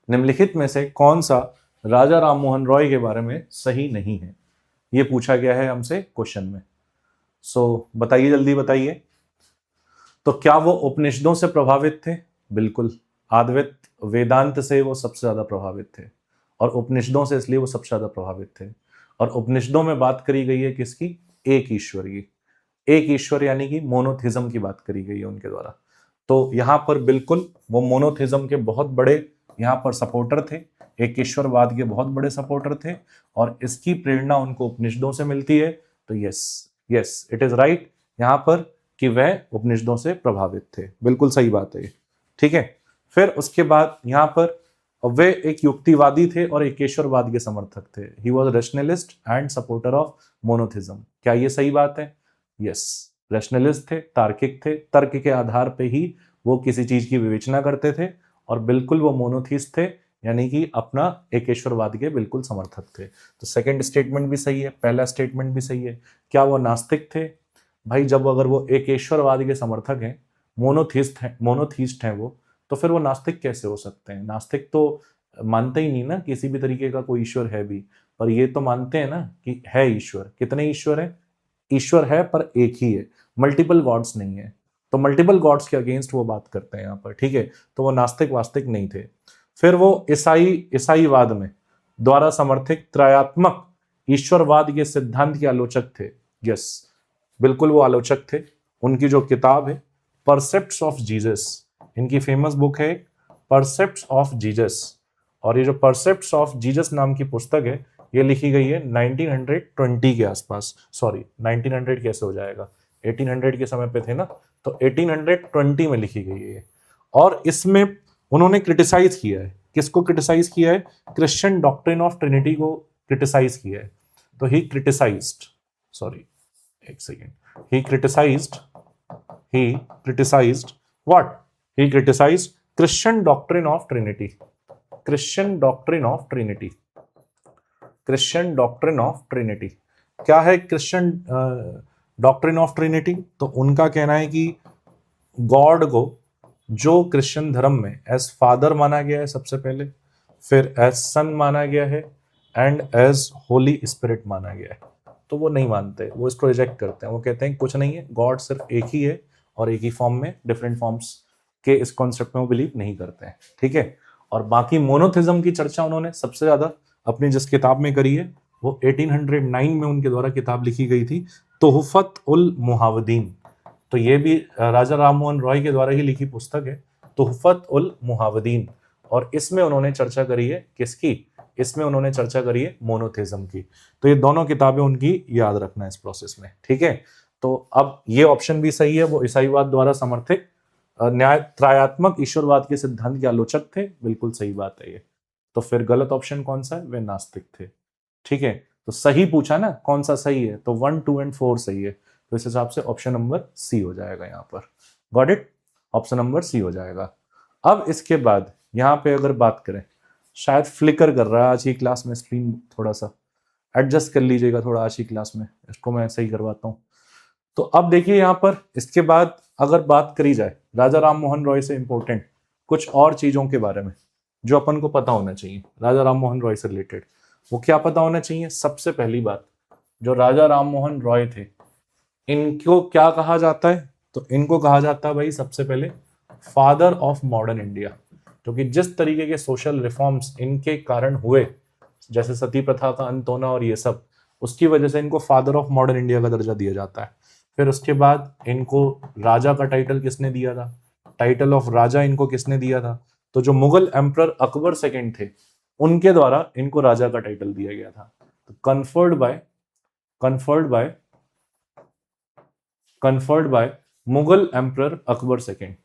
निम्नलिखित में से कौन सा राजा राम मोहन रॉय के बारे में सही नहीं है, ये पूछा गया है हमसे क्वेश्चन में। सो बताइए, जल्दी बताइए। तो क्या वो उपनिषदों से प्रभावित थे? बिल्कुल। अद्वैत वेदांत से वो सबसे ज्यादा प्रभावित थे, और उपनिषदों से इसलिए वो सबसे ज्यादा प्रभावित थे। और उपनिषदों में बात करी गई है किसकी? एक ईश्वर की। एक ईश्वर यानी कि मोनोथिज्म की बात करी गई है उनके द्वारा। तो यहाँ पर बिल्कुल वो मोनोथिज्म के बहुत बड़े यहाँ पर सपोर्टर थे, एक ईश्वरवाद के बहुत बड़े सपोर्टर थे, और इसकी प्रेरणा उनको उपनिषदों से मिलती है। तो यस इट इज राइट यहाँ पर कि वह उपनिषदों से प्रभावित थे। बिल्कुल सही बात है, ठीक है। फिर उसके बाद यहाँ पर वे एक युक्तिवादी थे और एक ईश्वरवाद के समर्थक थे। He was rationalist and supporter of monotheism. क्या ये सही बात है? यस, रैशनलिस्ट थे, तार्किक थे, तर्क के आधार पे ही वो किसी चीज की विवेचना करते थे, और बिल्कुल वो मोनोथीस्ट थे, यानी कि अपना एकेश्वरवाद के बिल्कुल समर्थक थे। तो सेकंड स्टेटमेंट भी सही है, पहला स्टेटमेंट भी सही है। क्या वो नास्तिक थे? भाई जब अगर वो एकेश्वरवाद के समर्थक हैं, मोनोथीस्ट हैं वो, तो फिर वो नास्तिक कैसे हो सकते हैं? नास्तिक तो मानते ही नहीं ना किसी भी तरीके का कोई ईश्वर है भी, पर ये तो मानते हैं ना कि है ईश्वर। कितने ईश्वर है? ईश्वर है पर एक ही है, मल्टीपल गॉड्स नहीं है। तो मल्टीपल गॉड्स के अगेंस्ट वो बात करते हैं यहाँ पर, ठीक है। तो वो नास्तिक वास्तिक नहीं थे। फिर वो ईसाईवाद में द्वारा समर्थित त्रयात्मक ईश्वरवाद के सिद्धांत के आलोचक थे। यस, बिल्कुल वो आलोचक थे। उनकी जो किताब है परसेप्ट्स ऑफ जीसस, इनकी फेमस बुक है परसेप्ट्स ऑफ जीसस, और ये जो परसेप्ट्स ऑफ जीसस नाम की पुस्तक है ये लिखी गई है 1920 के आसपास। सॉरी 1900 कैसे हो जाएगा, 1800 के समय पे थे ना, तो 1820 में लिखी गई है। और इसमें उन्होंने क्रिटिसाइज किया है, किसको क्रिटिसाइज किया है? क्रिश्चियन डॉक्ट्रिन ऑफ ट्रिनिटी को क्रिटिसाइज किया है। तो ही क्रिटिसाइज्ड, सॉरी एक second, he criticised what? He criticised Christian doctrine of Trinity, Christian doctrine of Trinity. Christian doctrine of Trinity क्या है? क्रिश्चियन डॉक्ट्रिन ऑफ ट्रिनिटी, तो उनका कहना है कि गॉड को जो क्रिश्चियन धर्म में एज फादर माना गया है सबसे पहले, फिर एज सन माना गया है, एंड एज होली स्पिरिट माना गया है, तो वो नहीं मानते, वो इसको रिजेक्ट करते हैं। वो कहते हैं कुछ नहीं है, गॉड सिर्फ एक ही है और एक ही फॉर्म में, डिफरेंट फॉर्म्स के इस कॉन्सेप्ट में वो बिलीव नहीं करते हैं, ठीक है। और बाकी मोनोथिज्म की चर्चा उन्होंने सबसे ज्यादा अपनी जिस किताब में करी है वो 1809 में उनके द्वारा किताब लिखी गई थी, तोहफत उल मुहावदीन। तो ये भी राजा राम मोहन रॉय के द्वारा ही लिखी पुस्तक है, तोहफत उल मुहावदीन। और इसमें उन्होंने चर्चा करी है किसकी? इसमें उन्होंने चर्चा करी है मोनोथिज्म की। तो ये दोनों किताबें उनकी याद रखना इस प्रोसेस में, ठीक है। तो अब ये ऑप्शन भी सही है, वो ईसाईवाद द्वारा समर्थित न्याय त्रयात्मक ईश्वरवाद के सिद्धांत के आलोचक थे, बिल्कुल सही बात है ये। तो फिर गलत ऑप्शन कौन सा है? वे नास्तिक थे, ठीक है। तो सही पूछा ना कौन सा सही है, तो 1, 2 एंड 4 सही है। तो इस हिसाब से ऑप्शन नंबर सी हो जाएगा यहाँ पर। Got it? Option number C हो जाएगा। अब इसके बाद यहाँ पे अगर बात करें, शायद फ्लिकर कर रहा है आज की क्लास में स्क्रीन, थोड़ा सा एडजस्ट कर लीजिएगा थोड़ा आज की क्लास में, इसको मैं सही करवाता हूँ। तो अब देखिए यहाँ पर इसके बाद अगर बात करी जाए राजा राम मोहन रॉय से इंपॉर्टेंट कुछ और चीजों के बारे में जो अपन को पता होना चाहिए राजा राम मोहन रॉय से रिलेटेड, वो क्या पता होना चाहिए? सबसे पहली बात, जो राजा राम मोहन रॉय थे इनको क्या कहा जाता है? तो इनको कहा जाता है भाई सबसे पहले फादर ऑफ मॉडर्न इंडिया, क्योंकि जिस तरीके के सोशल रिफॉर्म्स इनके कारण हुए, जैसे सती प्रथा का अंत होना और ये सब, उसकी वजह से इनको फादर ऑफ मॉडर्न इंडिया का दर्जा दिया जाता है। फिर उसके बाद इनको राजा का टाइटल किसने दिया था? टाइटल ऑफ राजा इनको किसने दिया था? तो जो मुगल एम्परर अकबर सेकंड थे उनके द्वारा इनको राजा का टाइटल दिया गया था। तो conferred bye Mughal emperor Akbar second,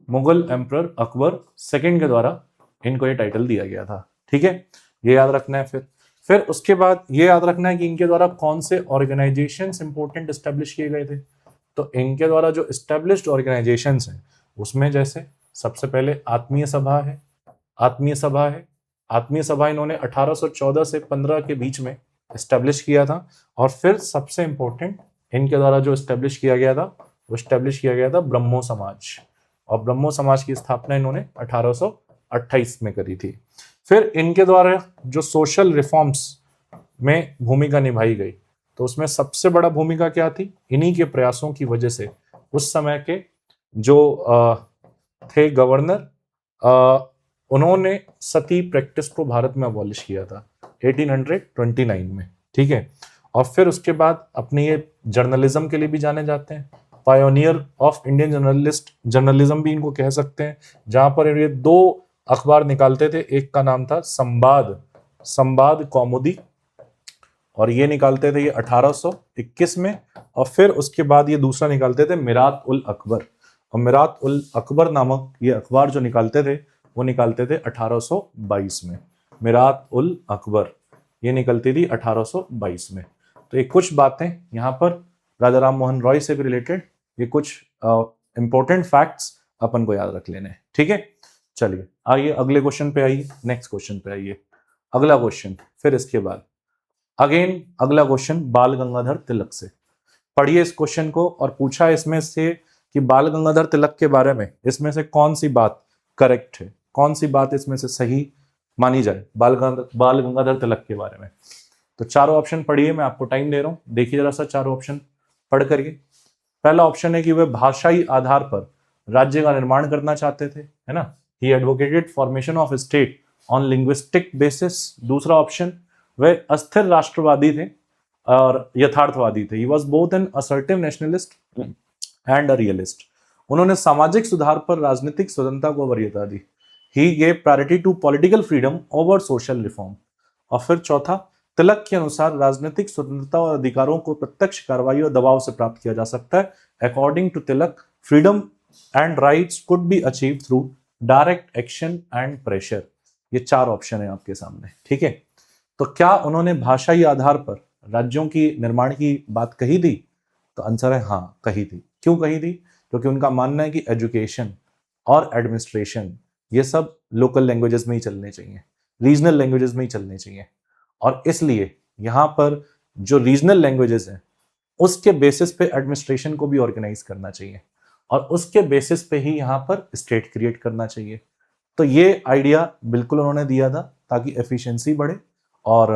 Mughal emperor Akbar second के द्वारा इनको ये टाइटल दिया गया था। ठीक है, ये याद रखना है। फिर उसके बाद ये याद रखना है कि इनके द्वारा कौन से ऑर्गेनाइजेशंस इंपॉर्टेंट एस्टेब्लिश किए गए थे। तो इनके द्वारा जो एस्टेब्लिश्ड ऑर्गेनाइजेशंस हैं उसमें जैसे सबसे पहले आत्मीय सभा है, आत्मीय सभा इन्होंने 1814 से 15 के बीच में एस्टेब्लिश किया था। और फिर सबसे इंपॉर्टेंट इनके द्वारा जो एस्टेब्लिश किया गया था वो एस्टेब्लिश किया गया था ब्रह्मो समाज, और ब्रह्मो समाज की स्थापना इन्होंने 1828 में करी थी। फिर इनके द्वारा जो सोशल रिफॉर्म्स में भूमिका निभाई गई, तो उसमें सबसे बड़ा भूमिका क्या थी? इन्हीं के प्रयासों की वजह से उस समय के जो थे गवर्नर, उन्होंने सती प्रैक्टिस को भारत में अबॉलिश किया था 1829 में। ठीक है, और फिर उसके बाद अपने ये जर्नलिज्म के लिए भी जाने जाते हैं, पायोनियर ऑफ इंडियन जर्नलिज्म भी इनको कह सकते हैं, जहां पर ये 2 अखबार निकालते थे। एक का नाम था संवाद कौमुदी, और ये निकालते थे ये 1821 में, और फिर उसके बाद ये दूसरा निकालते थे मिरात उल अकबर, और मिरात उल अकबर नामक ये अखबार जो निकालते थे वो निकालते थे 1822 में। मिरात उल अकबर ये निकलती थी 1822 में। तो ये कुछ बातें यहाँ पर राजा राम मोहन रॉय से भी रिलेटेड, ये कुछ इंपॉर्टेंट फैक्ट्स अपन को याद रख लेने हैं। ठीक है, चलिए आइए अगले क्वेश्चन पे आइए, नेक्स्ट क्वेश्चन पे आइए। अगला क्वेश्चन, फिर इसके बाद अगेन अगला क्वेश्चन बाल गंगाधर तिलक से। पढ़िए इस क्वेश्चन को, और पूछा इसमें से कि बाल गंगाधर तिलक के बारे में इसमें से कौन सी बात करेक्ट है, कौन सी बात इसमें से सही मानी जाए बाल गंगाधर तिलक के बारे में। तो चारों ऑप्शन पढ़िए, मैं आपको टाइम दे रहा हूं, देखिए जरा सा चारों ऑप्शन पढ़ करके। पहला ऑप्शन है कि वे भाषाई आधार पर राज्य का निर्माण करना चाहते थे, है ना, he advocated formation of state on linguistic basis. दूसरा ऑप्शन, वे अस्थिर राष्ट्रवादी थे और यथार्थवादी थे, he was both an assertive nationalist and a realist. उन्होंने सामाजिक सुधार पर राजनीतिक स्वतंत्रता को वरीयता दी, he gave priority to political freedom over social reform. और फिर चौथा, तिलक के अनुसार राजनीतिक स्वतंत्रता और अधिकारों को प्रत्यक्ष कार्रवाई और दबाव से प्राप्त किया जा सकता है। According to Tilak, freedom and rights could be achieve through direct action and pressure. ये 4 ऑप्शन है आपके सामने। ठीक है, तो क्या उन्होंने भाषाई आधार पर राज्यों की निर्माण की बात कही थी? तो आंसर है हाँ, कही थी। क्यों कही थी? क्योंकि उनका मानना है कि एजुकेशन और एडमिनिस्ट्रेशन ये सब लोकल लैंग्वेजेस में ही चलने चाहिए, रीजनल लैंग्वेजेस में ही चलने चाहिए, और इसलिए यहाँ पर जो रीजनल लैंग्वेजेस हैं उसके बेसिस पे एडमिनिस्ट्रेशन को भी ऑर्गेनाइज करना चाहिए, और उसके बेसिस पे ही यहाँ पर स्टेट क्रिएट करना चाहिए। तो ये आइडिया बिल्कुल उन्होंने दिया था ताकि एफिशिएंसी बढ़े और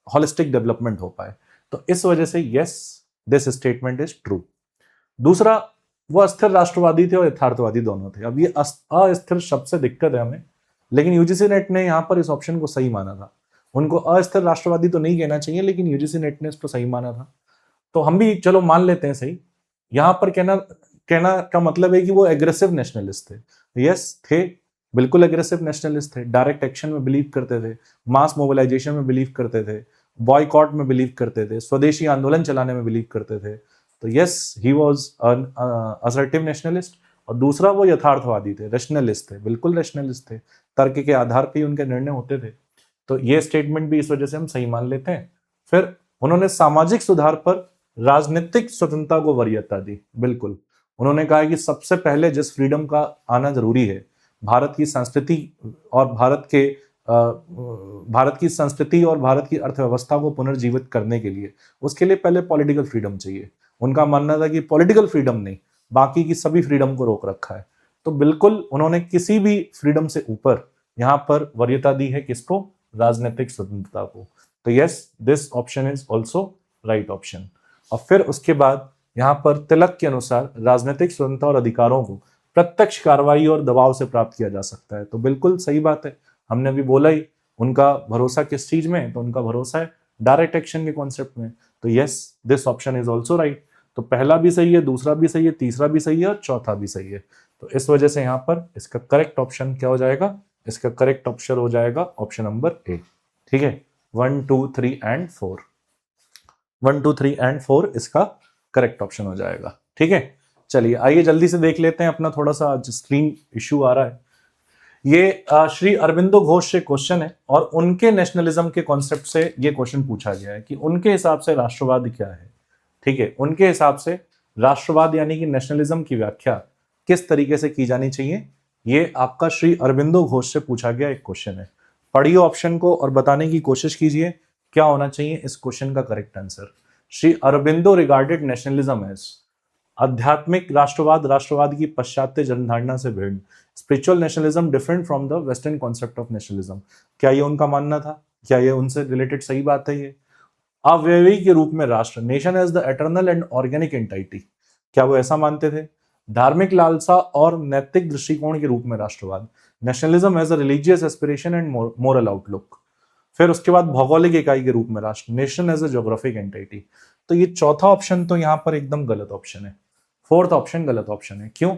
होलिस्टिक डेवलपमेंट हो पाए। तो इस वजह से yes, this statement is true. दूसरा, वो अस्थिर राष्ट्रवादी थे और यथार्थवादी दोनों थे। अब ये अस्थिर शब्द से दिक्कत है हमें, लेकिन यूजीसी नेट ने यहाँ पर इस ऑप्शन को सही माना था। उनको अस्थिर राष्ट्रवादी तो नहीं कहना चाहिए, लेकिन यूजीसी नेट ने इसको सही माना था, तो हम भी चलो मान लेते हैं सही। यहाँ पर कहना का मतलब है कि वो एग्रेसिव नेशनलिस्ट थे। यस थे, बिल्कुल एग्रेसिव नेशनलिस्ट थे, डायरेक्ट एक्शन में बिलीव करते थे, मास मोबिलाइजेशन में बिलीव करते थे, बॉयकॉट में बिलीव करते थे, स्वदेशी आंदोलन चलाने में बिलीव करते थे। तो yes, he was an assertive nationalist. और दूसरा, वो यथार्थवादी थे, रैशनलिस्ट थे, बिल्कुल रैशनलिस्ट थे, तर्क के आधार पर ही उनके निर्णय होते थे। तो ये स्टेटमेंट भी इस वजह से हम सही मान लेते हैं। फिर उन्होंने सामाजिक सुधार पर राजनीतिक स्वतंत्रता को वरीयता दी। बिल्कुल, उन्होंने कहा कि सबसे पहले जिस फ्रीडम का आना जरूरी है भारत की संस्कृति और भारत की संस्कृति और भारत की अर्थव्यवस्था को पुनर्जीवित करने के लिए उसके लिए पहले पॉलिटिकल फ्रीडम चाहिए। उनका मानना था कि पॉलिटिकल फ्रीडम नहीं, बाकी की सभी फ्रीडम को रोक रखा है। तो बिल्कुल उन्होंने किसी भी फ्रीडम से ऊपर यहाँ पर वरीयता दी है किसको? राजनीतिक स्वतंत्रता को। तो yes, this option is also right option. और फिर उसके बाद यहाँ पर तिलक के अनुसार राजनीतिक स्वतंत्रता और अधिकारों को प्रत्यक्ष कार्रवाई और दबाव से प्राप्त किया जा सकता है। तो बिल्कुल सही बात है, हमने अभी बोला ही उनका भरोसा किस चीज में है, तो उनका भरोसा है डायरेक्ट एक्शन के कॉन्सेप्ट में। तो yes, this option is also right. तो पहला भी सही है, दूसरा भी सही है, तीसरा भी सही है और चौथा भी सही है। तो इस वजह से यहाँ पर इसका करेक्ट ऑप्शन क्या हो जाएगा? इसका करेक्ट ऑप्शन हो जाएगा ऑप्शन नंबर ए। ठीक है, 1, 2, 3 एंड 4, 1, 2, 3 एंड 4 इसका करेक्ट ऑप्शन हो जाएगा। ठीक है, चलिए आइए जल्दी से देख लेते हैं, अपना थोड़ा सा स्क्रीन इश्यू आ रहा है। ये श्री अरविंदो घोष से क्वेश्चन है और उनके नेशनलिज्म के कॉन्सेप्ट से ये क्वेश्चन पूछा गया है कि उनके हिसाब से राष्ट्रवाद क्या है। ठीक है, उनके हिसाब से राष्ट्रवाद यानी कि नेशनलिज्म की व्याख्या किस तरीके से की जानी चाहिए, ये आपका श्री अरविंदो घोष से पूछा गया एक क्वेश्चन है। पढ़िए ऑप्शन को और बताने की कोशिश कीजिए क्या होना चाहिए इस क्वेश्चन का correct answer. Shri Aurobindo regarded nationalism as आध्यात्मिक राष्ट्रवाद राष्ट्रवाद की पाश्चात्य जनधारणा से भिन्न, spiritual nationalism different from the western concept of nationalism. क्या ये उनका मानना था? क्या ये उनसे रिलेटेड सही बात है? ये अवयवी के रूप में राष्ट्र, nation as the eternal and organic entity, क्या वो ऐसा मानते थे? धार्मिक लालसा और नैतिक दृष्टिकोण के रूप में राष्ट्रवाद, nationalism as a religious aspiration and moral outlook. फिर उसके बाद भौगोलिक इकाई के रूप में राष्ट्र, nation as a geographic entity. तो ये चौथा ऑप्शन तो यहाँ पर एकदम गलत ऑप्शन है, फोर्थ ऑप्शन गलत ऑप्शन है। क्यों?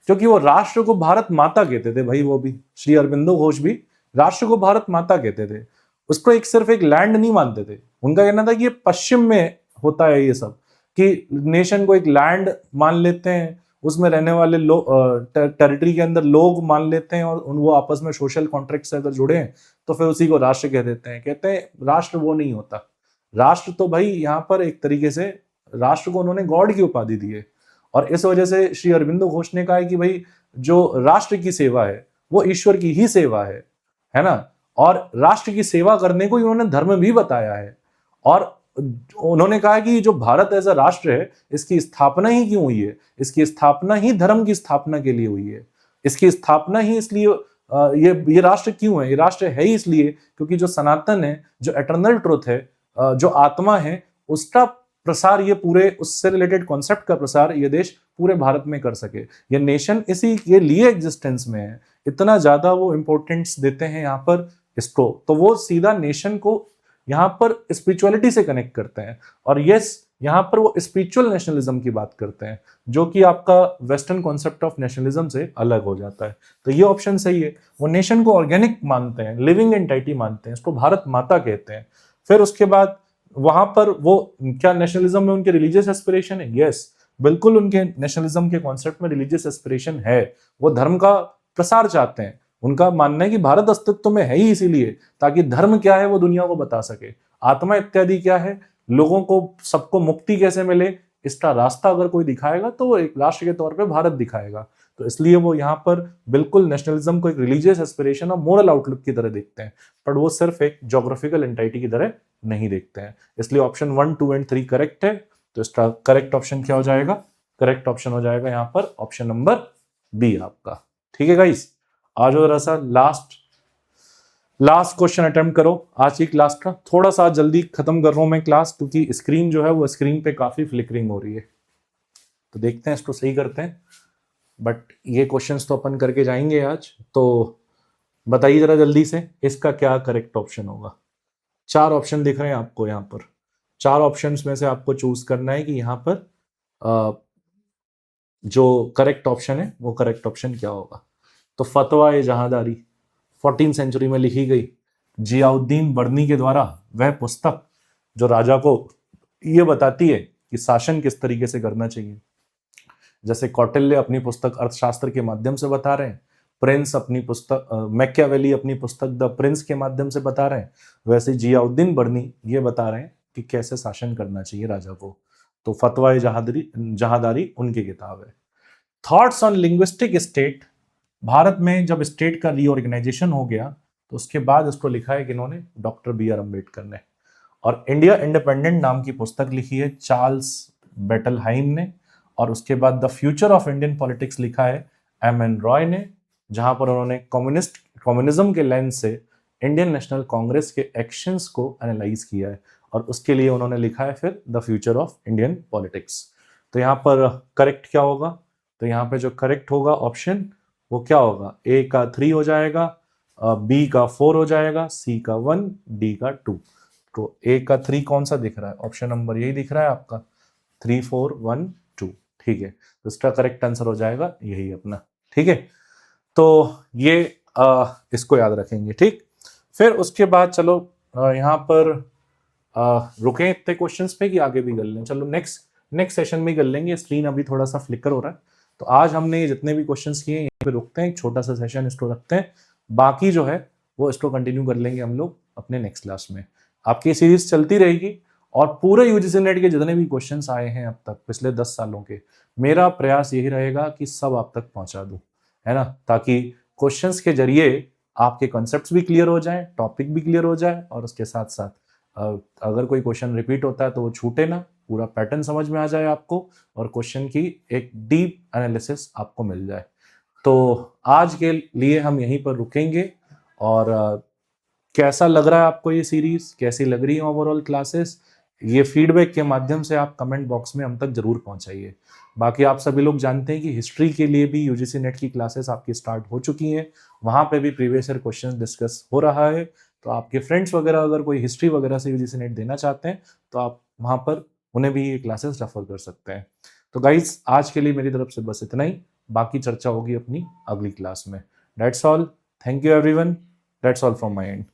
क्योंकि वो राष्ट्र को भारत माता कहते थे भाई, वो भी श्री अरबिंदो घोष भी राष्ट्र को भारत माता कहते थे, उसको एक सिर्फ एक लैंड नहीं मानते थे। उनका कहना था कि ये पश्चिम में होता है ये सब, कि नेशन को एक लैंड मान लेते हैं, उसमें रहने वाले लोग टेरिटरी के अंदर लोग मान लेते हैं और वो आपस में सोशल कॉन्ट्रैक्ट से अगर जुड़े हैं तो फिर उसी को राष्ट्र कह देते हैं। कहते हैं राष्ट्र वो नहीं होता, राष्ट्र तो भाई यहाँ पर एक तरीके से राष्ट्र को उन्होंने गॉड की उपाधि दी है। और इस वजह से श्री अरबिंदो घोष ने कहा है कि भाई जो राष्ट्र की सेवा है वो ईश्वर की ही सेवा है ना। और राष्ट्र की सेवा करने को उन्होंने धर्म भी बताया है। और उन्होंने कहा कि जो भारत एज अ राष्ट्र है इसकी स्थापना ही क्यों हुई है? इसकी स्थापना ही धर्म की स्थापना के लिए हुई है। इसकी स्थापना ही इसलिए ये राष्ट्र क्यों है? ये राष्ट्र है ही इसलिए क्योंकि जो सनातन है, जो एटर्नल ट्रुथ है, जो आत्मा है, उसका प्रसार ये पूरे उससे रिलेटेड कॉन्सेप्ट का प्रसार ये देश पूरे भारत में कर सके। ये नेशन इसी के लिए एग्जिस्टेंस में है, इतना ज्यादा वो इंपॉर्टेंस देते हैं यहाँ पर इसको। तो वो सीधा नेशन को यहाँ पर स्पिरिचुअलिटी से कनेक्ट करते हैं। और यस, यहाँ पर वो स्पिरिचुअल नेशनलिज्म की बात करते हैं जो कि आपका वेस्टर्न कॉन्सेप्ट ऑफ नेशनलिज्म से अलग हो जाता है। तो ये ऑप्शन सही है। वो नेशन को ऑर्गेनिक मानते हैं, लिविंग एंटाइटी मानते हैं, इसको भारत माता कहते हैं। फिर उसके बाद वहां पर वो क्या नेशनलिज्म में उनके रिलीजियस एस्पिरेशन है? यस, बिल्कुल उनके नेशनलिज्म के कॉन्सेप्ट में रिलीजियस एस्पिरेशन है। वो धर्म का प्रसार चाहते हैं। उनका मानना है कि भारत अस्तित्व में है ही इसीलिए ताकि धर्म क्या है वो दुनिया को बता सके, आत्मा इत्यादि क्या है, लोगों को सबको मुक्ति कैसे मिले, इसका रास्ता अगर कोई दिखाएगा तो वो एक राष्ट्र के तौर पे भारत दिखाएगा। तो इसलिए वो यहाँ पर बिल्कुल नेशनलिज्म को एक रिलीजियस एस्पिरेशन और मोरल आउटलुक की तरह देखते हैं, पर वो सिर्फ एक ज्योग्राफिकल एंटाइटी की तरह नहीं देखते हैं। इसलिए ऑप्शन 1, 2 एंड 3 करेक्ट है। तो इसका करेक्ट ऑप्शन क्या हो जाएगा? करेक्ट ऑप्शन हो जाएगा यहाँ पर ऑप्शन नंबर बी आपका। ठीक है गाइस, आज जरा सा लास्ट क्वेश्चन अटेम्प्ट करो आज की क्लास का। थोड़ा सा जल्दी खत्म कर रहा हूं मैं क्लास क्योंकि स्क्रीन जो है वो स्क्रीन पे काफी फ्लिकरिंग हो रही है। तो देखते हैं इसको सही करते हैं, बट ये क्वेश्चंस तो अपन करके जाएंगे आज। तो बताइए जरा जल्दी से इसका क्या करेक्ट ऑप्शन होगा। 4 ऑप्शन दिख रहे हैं आपको यहाँ पर। 4 ऑप्शंस में से आपको चूज करना है कि यहाँ पर जो करेक्ट ऑप्शन है वो करेक्ट ऑप्शन क्या होगा। तो फतवा जहांदारी 14वीं सेंचुरी में लिखी गई जियाउद्दीन बर्नी के द्वारा वह पुस्तक जो राजा को ये बताती है कि शासन किस तरीके से करना चाहिए। जैसे कौटिल्य अपनी पुस्तक अर्थशास्त्र के माध्यम से बता रहे हैं, प्रिंस अपनी पुस्तक मैकियावेली अपनी पुस्तक द प्रिंस के माध्यम से बता रहे हैं, वैसे जियाउद्दीन बर्नी ये बता रहे हैं कि कैसे शासन करना चाहिए राजा को। तो फतवा जहांदारी उनकी किताब है। Thoughts on linguistic state Bharat में जब स्टेट का रीऑर्गेनाइजेशन हो गया तो उसके बाद उसको लिखा है कि इन्होंने डॉक्टर बी आर अम्बेडकर ने। और इंडिया इंडिपेंडेंट नाम की पुस्तक लिखी है चार्ल्स बेटलहाइम ने। और उसके बाद the future of Indian politics लिखा है एम एन रॉय ने, जहां पर उन्होंने कम्युनिज्म के लेंस से इंडियन नेशनल कांग्रेस के एक्शंस को एनालाइज किया है। और उसके लिए उन्होंने लिखा है फिर the future of Indian politics. तो यहाँ पर करेक्ट क्या होगा? तो यहाँ पे जो करेक्ट होगा ऑप्शन वो क्या होगा? ए का 3 हो जाएगा, बी का 4 हो जाएगा, सी का 1, डी का 2। तो ए का 3 कौन सा दिख रहा है? ऑप्शन नंबर यही दिख रहा है आपका, 3 4 1 2। ठीक है, तो इसका करेक्ट आंसर हो जाएगा यही अपना। ठीक है, तो ये इसको याद रखेंगे। ठीक, फिर उसके बाद चलो यहाँ पर रुके इतने क्वेश्चंस पे कि आगे भी कर लें? चलो नेक्स्ट सेशन में कर लेंगे। स्क्रीन अभी थोड़ा सा फ्लिकर हो रहा है, तो आज हमने जितने भी क्वेश्चंस किए यहीं पे रुकते हैं, एक छोटा सा सेशन इसको रखते हैं। बाकी जो है वो इसको कंटिन्यू कर लेंगे हम लोग अपने नेक्स्ट क्लास में। आपकी सीरीज चलती रहेगी और पूरे यूजीसी नेट के जितने भी क्वेश्चंस आए हैं अब तक पिछले 10 सालों के, मेरा प्रयास यही रहेगा कि सब आप तक पहुंचा दूं, है ना, ताकि क्वेश्चंस के जरिए आपके कॉन्सेप्ट्स भी क्लियर हो जाएं, टॉपिक भी क्लियर हो जाए, और उसके साथ साथ अगर कोई क्वेश्चन रिपीट होता है तो वो छूटे ना, पूरा पैटर्न समझ में आ जाए आपको, और क्वेश्चन की एक डीप एनालिसिस आपको मिल जाए। तो आज के लिए हम यहीं पर रुकेंगे। और कैसा लग रहा है आपको ये सीरीज, कैसी लग रही है ओवरऑल क्लासेस, ये फीडबैक के माध्यम से आप कमेंट बॉक्स में हम तक जरूर पहुंचाइए। बाकी आप सभी लोग जानते हैं कि हिस्ट्री के लिए भी यूजीसी नेट की क्लासेस आपकी स्टार्ट हो चुकी हैं, वहां पे भी प्रीवियस ईयर क्वेश्चन डिस्कस हो रहा है। तो आपके फ्रेंड्स वगैरह अगर कोई हिस्ट्री वगैरह से यूजीसी नेट देना चाहते हैं तो आप वहां पर उन्हें भी ये क्लासेस रेफर कर सकते हैं। तो गाइज आज के लिए मेरी तरफ से बस इतना ही, बाकी चर्चा होगी अपनी अगली क्लास में। That's all, thank you everyone, that's all from my and.